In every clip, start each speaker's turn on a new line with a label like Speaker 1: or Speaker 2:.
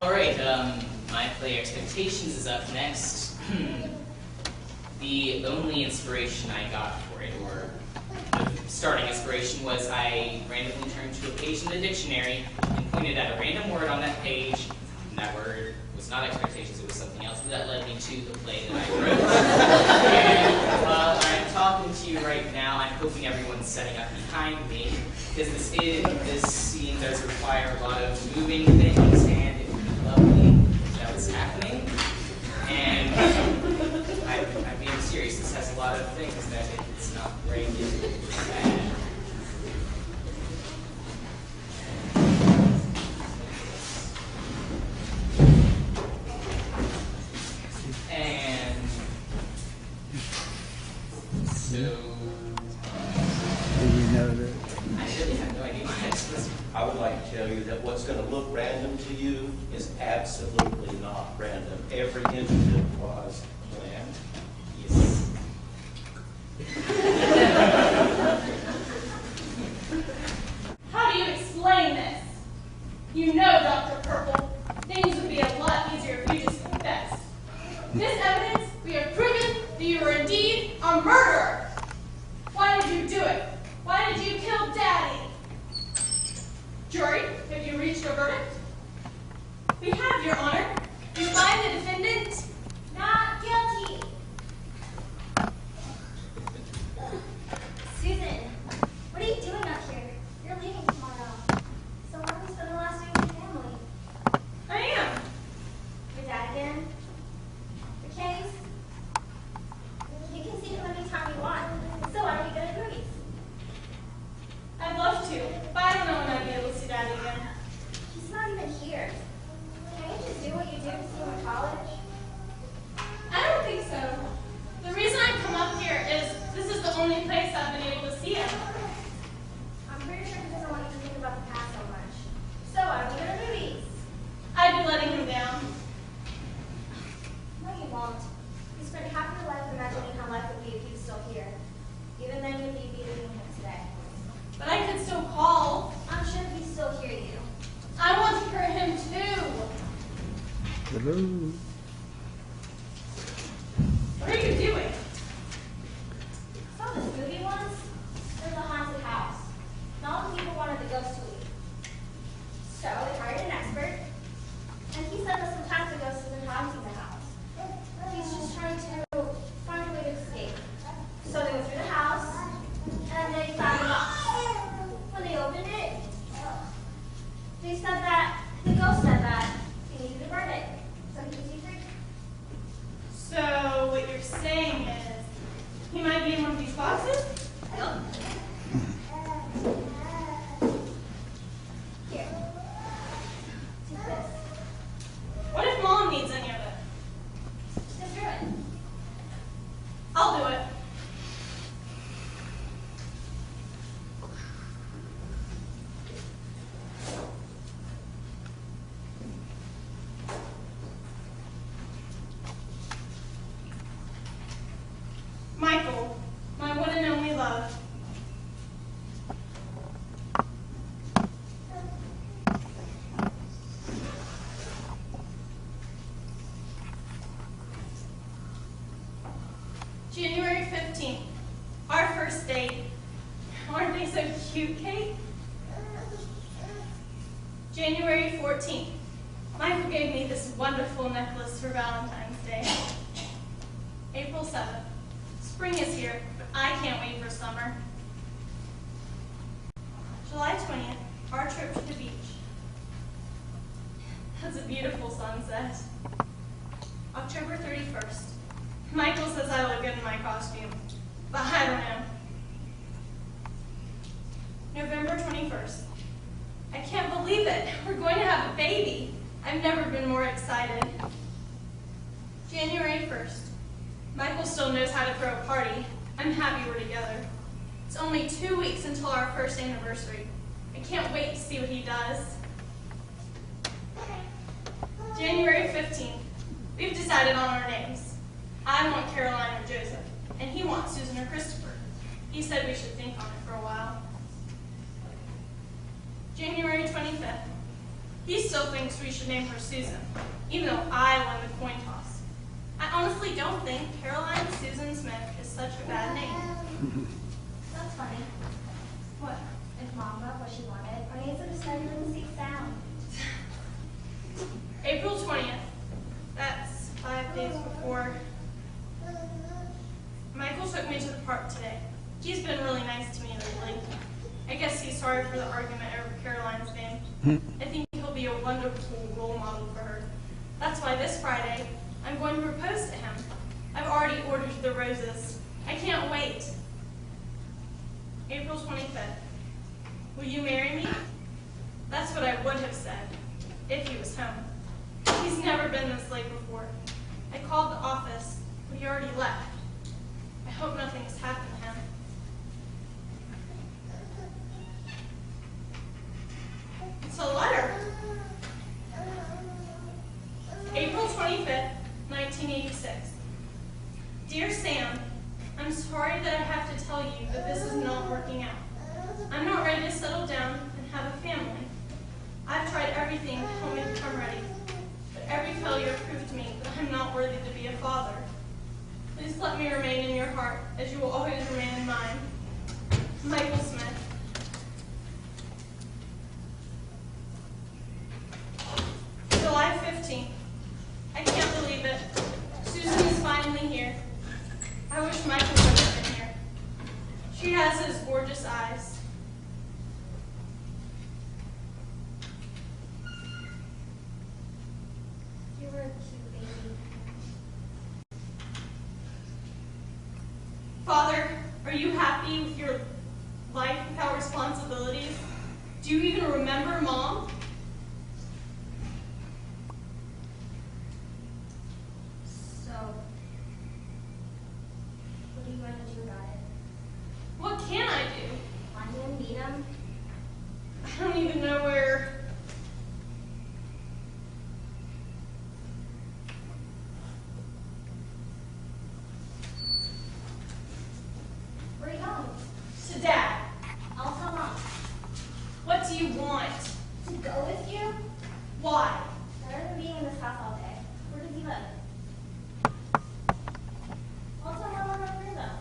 Speaker 1: Alright, my play Expectations is up next. The only inspiration I got for it, or the starting inspiration, was I randomly turned to a page in the dictionary and pointed at a random word on that page, and that word was not expectations, it was something else, but that led me to the play that I wrote. And while I'm talking to you right now, I'm hoping everyone's setting up behind me, because this scene does require a lot of moving things, and it would be lovely if that was happening. And I'm being serious, this has a lot of things that if it's not great, it's bad. And so
Speaker 2: Do you know that?
Speaker 1: I really have no idea what it's supposed to be.
Speaker 3: I would like to tell you that what's going to look random to you is absolutely not random. Every incident was planned.
Speaker 1: Yes.
Speaker 4: How do you explain this? You know, Dr. Purple, things would be a lot easier if you just confessed. This evidence, we have proven that you were indeed a murderer. Why did you do it? Why did you kill Daddy? Jury, have you reached your verdict? We have, Your Honor. We find the defendant not guilty.
Speaker 5: Susan, what are you doing up here? You're leaving tomorrow. So why don't we spend the last week with your family?
Speaker 4: I am.
Speaker 5: Your dad again? The case? You can see him anytime you want. So why don't you go to the movies?
Speaker 4: I'd love to, but I don't know when I'd be able to see Daddy again.
Speaker 5: He's not even here. Can't you just do what you do to see him in college?
Speaker 4: I don't think so. The reason I come up here is this is the only place I've been able to see him.
Speaker 5: I'm pretty sure he doesn't want you to think about the past so much. So why don't we go to the movies?
Speaker 4: I'd be letting him down.
Speaker 5: No, you won't. You spent half your life imagining how life would be if he was still here. Even then, you'd be leaving him today.
Speaker 4: But I could still call.
Speaker 5: I'm sure he'd still hear you.
Speaker 4: I want to hear him too.
Speaker 2: Hello.
Speaker 4: What are you doing?
Speaker 5: Saw this movie once. There's a haunted house. And all the people wanted the ghost to leave. So they hired an expert, and he said that sometimes the ghost isn't haunting the house. He's just trying to find a way to escape. So they went through the house, and they found a box. When they opened it, they said that the ghost said that he needed to burn it so he could be free.
Speaker 4: So what you're saying is he might be in one of these boxes?
Speaker 5: Yep. Here. Take this.
Speaker 4: What if Mom needs any of it?
Speaker 5: Just do it.
Speaker 4: I'll do it. Michael, my one and only love. January 15th, our first date. Aren't they so cute, Kate? January 14th, Michael gave me this wonderful necklace for Valentine's Day. April 7th, spring is here, but I can't wait for summer. July 20th, our trip to the beach. That's a beautiful sunset. October 31st, Michael says I look good in my costume, but I don't know. November 21st, I can't believe it. We're going to have a baby. I've never been more excited. January 1st, Michael still knows how to throw a party. I'm happy we're together. It's only 2 weeks until our first anniversary. I can't wait to see what he does. January 15th, we've decided on our names. I want Caroline or Joseph, and he wants Susan or Christopher. He said we should think on it for a while. January 25th, He still thinks we should name her Susan, even though I won the coin toss. I honestly don't think Caroline Susan Smith is such a bad name.
Speaker 5: That's funny.
Speaker 4: What?
Speaker 5: If Mom got what she wanted, our names would have started with the same sound.
Speaker 4: April 20th. That's 5 days before. Michael took me to the park today. He's been really nice to me lately. I guess he's sorry for the argument over Caroline's name. I think he'll be a wonderful role model for her. That's why this Friday, I'm going to propose to him. I've already ordered the roses. I can't wait. April 25th. Will you marry me? That's what I would have said, if he was home. He's never been this late before. I called the office, but he already left. I hope nothing has happened to him. It's a letter. April 25th, 1986. Dear Sam, I'm sorry that I have to tell you that this is not working out. I'm not ready to settle down and have a family. I've tried everything to help me become ready, but every failure proved to me that I'm not worthy to be a father. Please let me remain in your heart, as you will always remain in mine. Michael Smith. July 15th. I can't believe it. Susan is finally here. I wish Michael would have been here. She has his gorgeous eyes.
Speaker 5: You were a cute baby.
Speaker 4: Father, are you happy with your life without responsibilities? Do you even remember Mom?
Speaker 5: So, what are you going to do about it?
Speaker 4: What can I do?
Speaker 5: Find him and meet him?
Speaker 4: I don't even know where.
Speaker 5: Where are you going?
Speaker 4: To Dad.
Speaker 5: I'll tell Mom.
Speaker 4: What do you want?
Speaker 5: To go with you?
Speaker 4: Why?
Speaker 5: Better than being in this house all day. Where does he live? I'll tell Mom I'm not here though.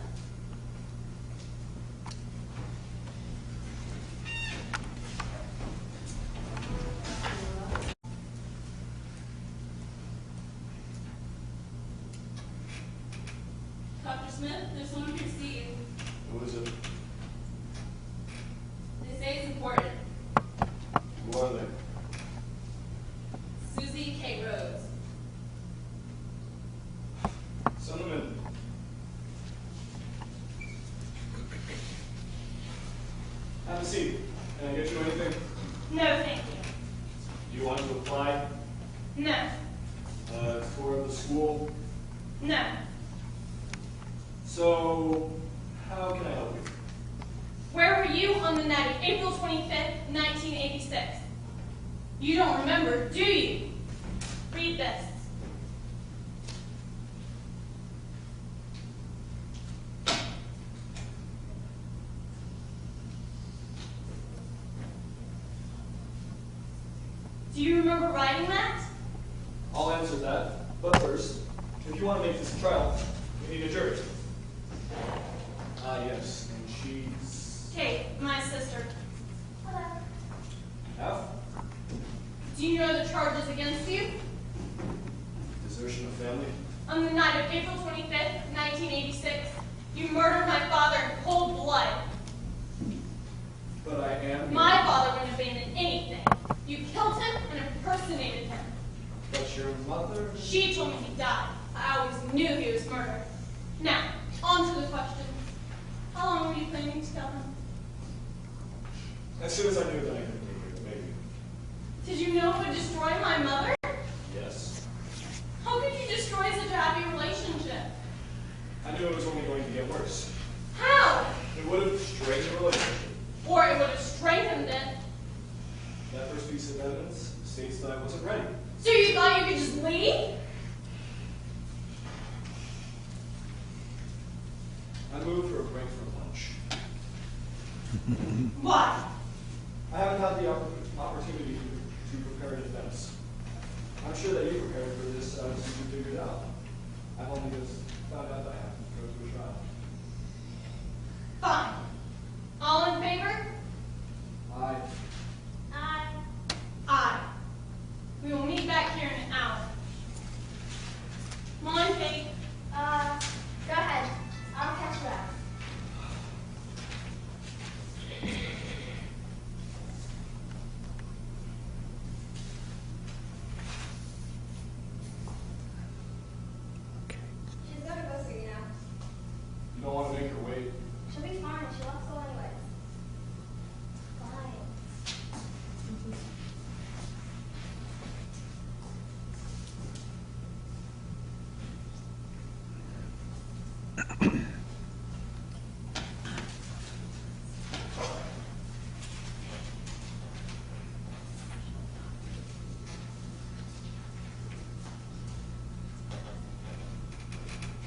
Speaker 4: Dr. Smith, there's someone here to see you.
Speaker 2: Who is it?
Speaker 4: They say it's important.
Speaker 2: Who are they?
Speaker 4: Susie K. Rose.
Speaker 2: Send them in. Have a seat. Can I get you anything?
Speaker 4: No, thank you.
Speaker 2: You want to apply
Speaker 4: No.
Speaker 2: for the school?
Speaker 4: No.
Speaker 2: So, how can I help you?
Speaker 4: Where were you on the night of April 25th, 1986? You don't remember, do you? Read this. Do you remember writing that?
Speaker 2: I'll answer that. But first, if you want to make this a trial, we need a jury. Ah, yes. And she's...
Speaker 4: Kate, my sister.
Speaker 5: Hello.
Speaker 2: F?
Speaker 4: Do you know the charges against you?
Speaker 2: Desertion of family?
Speaker 4: On the night of April 25th, 1986, you murdered my father in cold blood.
Speaker 2: But I am...
Speaker 4: My father wouldn't abandon anything. You killed him and impersonated him.
Speaker 2: But your mother...
Speaker 4: She told me he died. I always knew he was murdered. Now, on to the questions. How long were you planning to kill him?
Speaker 2: As soon as I knew that I could take it, maybe.
Speaker 4: Did you know it would destroy my mother?
Speaker 2: Yes.
Speaker 4: How could you destroy such a happy relationship?
Speaker 2: I knew it was only going to get worse.
Speaker 4: How?
Speaker 2: It would have strained the relationship.
Speaker 4: Or it would have strengthened it.
Speaker 2: That first piece of evidence states that I wasn't ready.
Speaker 4: So you thought you could just leave?
Speaker 2: I moved for a break for lunch.
Speaker 4: Why?
Speaker 2: I haven't had the opportunity to prepare sure that you prepared for this since you figured it out. I've only just found out that I have to go to a trial.
Speaker 4: Fine. All in favor?
Speaker 2: Aye.
Speaker 4: Aye. We will meet back here in an hour. Come on, Kate.
Speaker 5: Go ahead. I'll catch you up. She's gonna go see you now.
Speaker 2: You don't want to make her wait.
Speaker 5: She'll be fine. She wants to go anyways. Fine.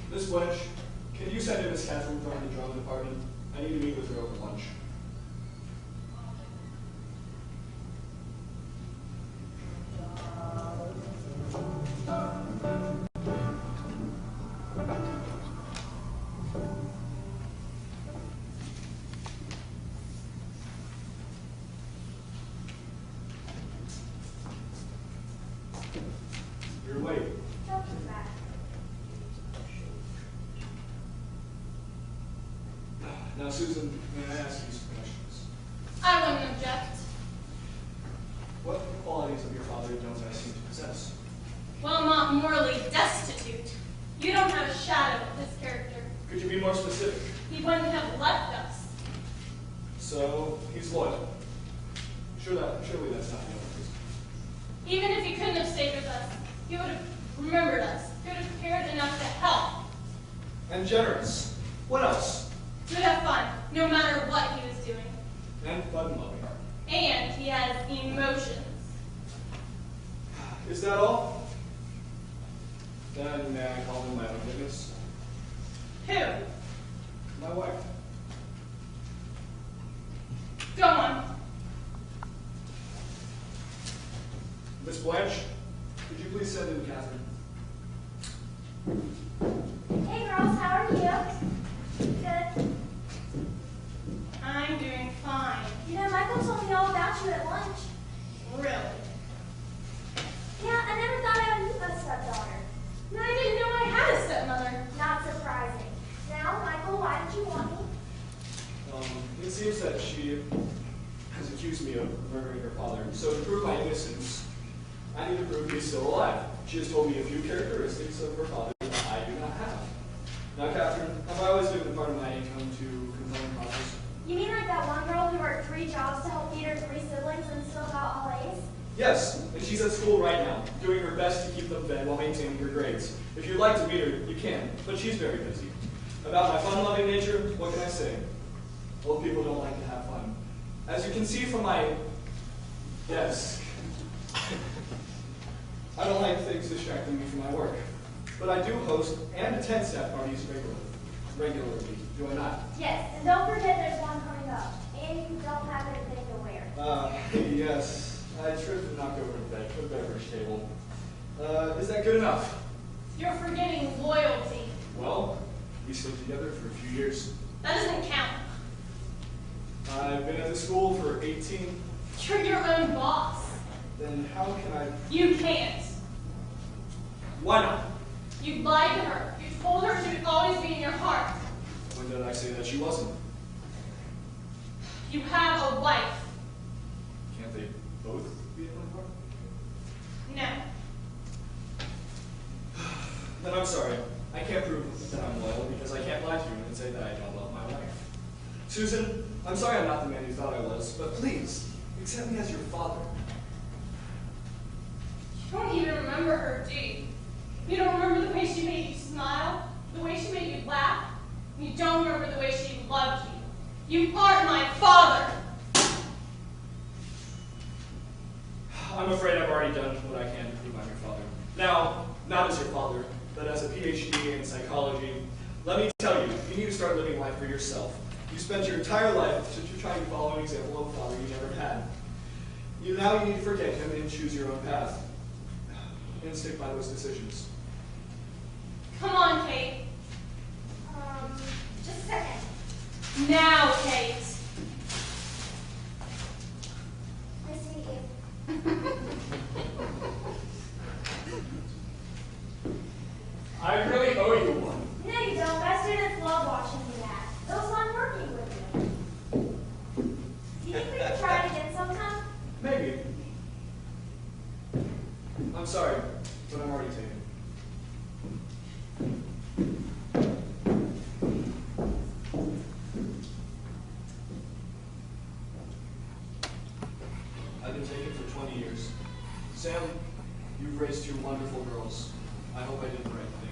Speaker 2: Miss Blanche, can you send in Miss Catherine from the drama department? I need to meet with her over lunch. You're late.
Speaker 5: Don't do that.
Speaker 2: Now, Susan, may I ask you some questions?
Speaker 4: I wouldn't object.
Speaker 2: What qualities of your father don't I seem to possess?
Speaker 4: Well, not morally destitute. You don't have a shadow of his character.
Speaker 2: Could you be more specific?
Speaker 4: He wouldn't have left us.
Speaker 2: So, he's loyal. Surely that's not the only reason.
Speaker 4: Even if he couldn't have stayed with us, he would have remembered us. He would have cared enough to help.
Speaker 2: And generous. What else?
Speaker 4: He would have fun, no matter what he was doing.
Speaker 2: And fun-loving.
Speaker 4: And he has emotions.
Speaker 2: Is that all? Then may I call him my own witness?
Speaker 4: Who?
Speaker 2: My wife.
Speaker 4: Go on.
Speaker 2: Miss Blanche, could you please send in Catherine?
Speaker 5: Hey girls, how are you? Good.
Speaker 4: I'm doing fine.
Speaker 5: You know, Michael told me all about you at lunch.
Speaker 4: Really?
Speaker 5: Yeah, I never thought I would meet a stepdaughter.
Speaker 4: No, I didn't know I had a stepmother.
Speaker 5: Not surprising. Now, Michael, why did you want me?
Speaker 2: It seems that she has accused me of murdering her father. So to prove my innocence, I need to prove he's still alive. She has told me a few characteristics of her father that I do not have. Now, Catherine, have I always given part of my income to compelling causes?
Speaker 5: You mean like that one girl who worked 3 jobs to help feed her 3 siblings and still got all A's?
Speaker 2: Yes, and she's at school right now, doing her best to keep them fed while maintaining her grades. If you'd like to meet her, you can, but she's very busy. About my fun-loving nature, what can I say? Old people don't like to have fun. As you can see from my desk, I don't like things distracting me from my work. But I do host and attend staff parties regularly, do I not?
Speaker 5: Yes, and don't forget there's one coming up. And you don't have anything to wear.
Speaker 2: Yes. I tripped and knocked over the beverage table. Is that good enough?
Speaker 4: You're forgetting loyalty.
Speaker 2: Well, we stayed together for a few years.
Speaker 4: That doesn't count.
Speaker 2: I've been at the school for 18.
Speaker 4: You're your own boss.
Speaker 2: Then how can I...
Speaker 4: You can't.
Speaker 2: Why not?
Speaker 4: You lied to her. You told her she would always be in your heart.
Speaker 2: When did I say that she wasn't?
Speaker 4: You have a wife.
Speaker 2: Can't they both be in my heart?
Speaker 4: No.
Speaker 2: Then I'm sorry. I can't prove that I'm loyal because I can't lie to you and say that I don't love my wife. Susan, I'm sorry I'm not the man you thought I was, but please, accept me as your father.
Speaker 4: You don't even remember her, do you? You don't remember the way she made you smile, the way she made you laugh. You don't remember the way she loved you. You are my father.
Speaker 2: I'm afraid I've already done what I can to prove I'm your father. Now, not as your father, but as a PhD in psychology, let me tell you, you need to start living life for yourself. You spent your entire life trying to follow an example of a father you never had. Now you need to forget him and choose your own path. and stick by those decisions.
Speaker 4: Come on, Kate.
Speaker 5: Just a second.
Speaker 4: Now, Kate.
Speaker 5: Nice to meet you.
Speaker 2: I really owe you one.
Speaker 5: No, you don't. My students love watching you act. They'll fun working with you. Do you think we could try it again sometime?
Speaker 2: Maybe. I'm sorry, but I'm already taken. I've been taken for 20 years. Sam, you've raised two wonderful girls. I hope I did the right thing.